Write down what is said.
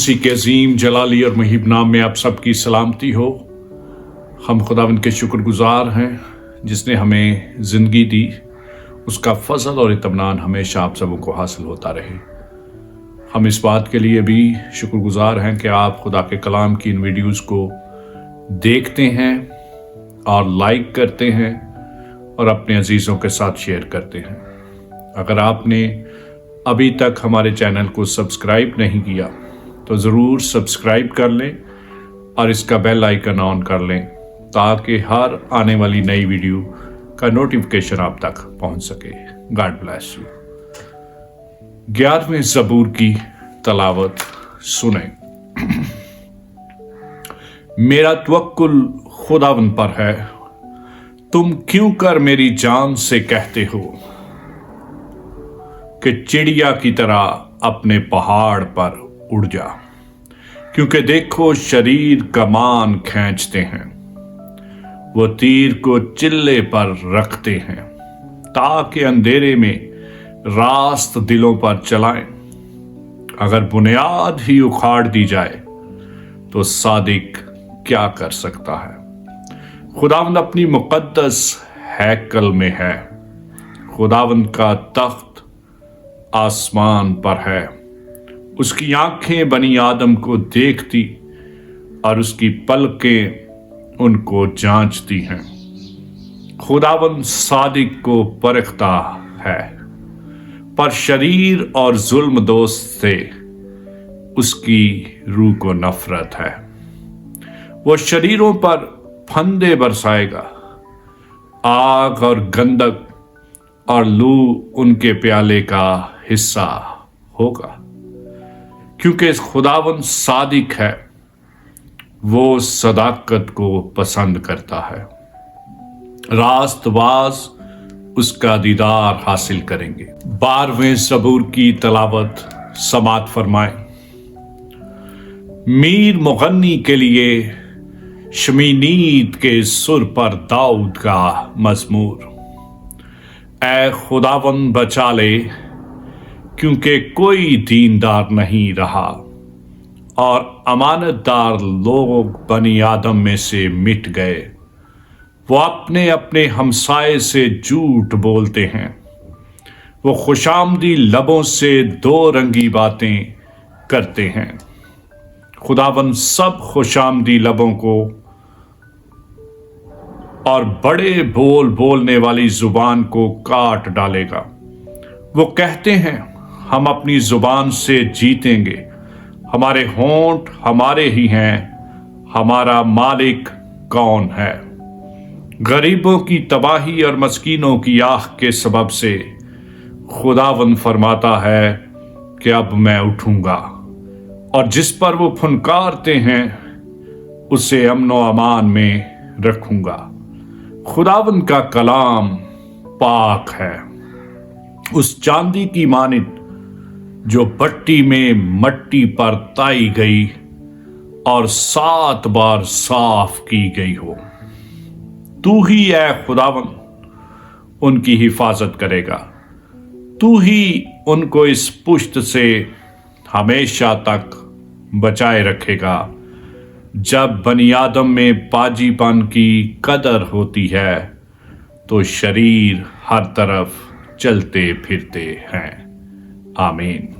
उसी के अजीम जलाली और मुहिब नाम में आप सबकी सलामती हो। हम खुदावंद के शुक्रगुजार हैं जिसने हमें ज़िंदगी दी। उसका फजल और इत्मीनान हमेशा आप सबों को हासिल होता रहे। हम इस बात के लिए भी शुक्रगुजार हैं कि आप खुदा के कलाम की इन वीडियोज़ को देखते हैं और लाइक करते हैं और अपने अजीज़ों के साथ शेयर करते हैं। अगर आपने अभी तक हमारे चैनल को सब्सक्राइब नहीं किया तो ज़रूर सब्सक्राइब कर लें और इसका बेल आइकन ऑन कर लें ताकि हर आने वाली नई वीडियो का नोटिफिकेशन आप तक पहुंच सके। God bless you. 11वें ज़बूर की तलावत सुने। मेरा तवक्कुल खुदावंद पर है, तुम क्यों कर मेरी जान से कहते हो कि चिड़िया की तरह अपने पहाड़ पर उड़ जा। क्योंकि देखो शरीर कमान खींचते हैं, वो तीर को चिल्ले पर रखते हैं ताकि अंधेरे में रास्त दिलों पर चलाएं। अगर बुनियाद ही उखाड़ दी जाए तो सादिक क्या कर सकता है। खुदावंद अपनी मुकद्दस हैकल में है। खुदावंद का तख्त आसमान पर है। उसकी आंखें बनी आदम को देखती और उसकी पलकें उनको जांचती हैं। खुदावंद सादिक को परखता है, पर शरीर और जुल्म दोस्त से उसकी रूह को नफरत है। वो शरीरों पर फंदे बरसाएगा, आग और गंधक और लू उनके प्याले का हिस्सा होगा। क्योंकि खुदावंद सादिक है, वो सदाकत को पसंद करता है। रास्तबाज उसका दीदार हासिल करेंगे। 12वें ज़बूर की तलावत समात फरमाएं। मीर मुगन्नी के लिए शमीनीद के सुर पर दाऊद का मज़मूर। ऐ खुदावंद बचा ले, क्योंकि कोई दीनदार नहीं रहा और अमानतदार लोग बनी आदम में से मिट गए। वो अपने अपने हमसाए से झूठ बोलते हैं। वो खुशामदी लबों से दो रंगी बातें करते हैं। खुदावंद सब खुशामदी लबों को और बड़े बोल बोलने वाली जुबान को काट डालेगा। वो कहते हैं, हम अपनी जुबान से जीतेंगे, हमारे होंठ हमारे ही हैं, हमारा मालिक कौन है। गरीबों की तबाही और मस्कीनों की आह के सबब से खुदावंद फरमाता है कि अब मैं उठूंगा और जिस पर वो फुनकारते हैं उसे अमनो अमान में रखूंगा। खुदावंद का कलाम पाक है, उस चांदी की मानित जो भट्टी में मट्टी पर ताई गई और 7 बार साफ की गई हो। तू ही ऐ खुदावंद उनकी हिफाजत करेगा। तू ही उनको इस पुश्त से हमेशा तक बचाए रखेगा। जब बनी आदम में पाजीपन की कदर होती है तो शरीर हर तरफ चलते फिरते हैं। आमीन।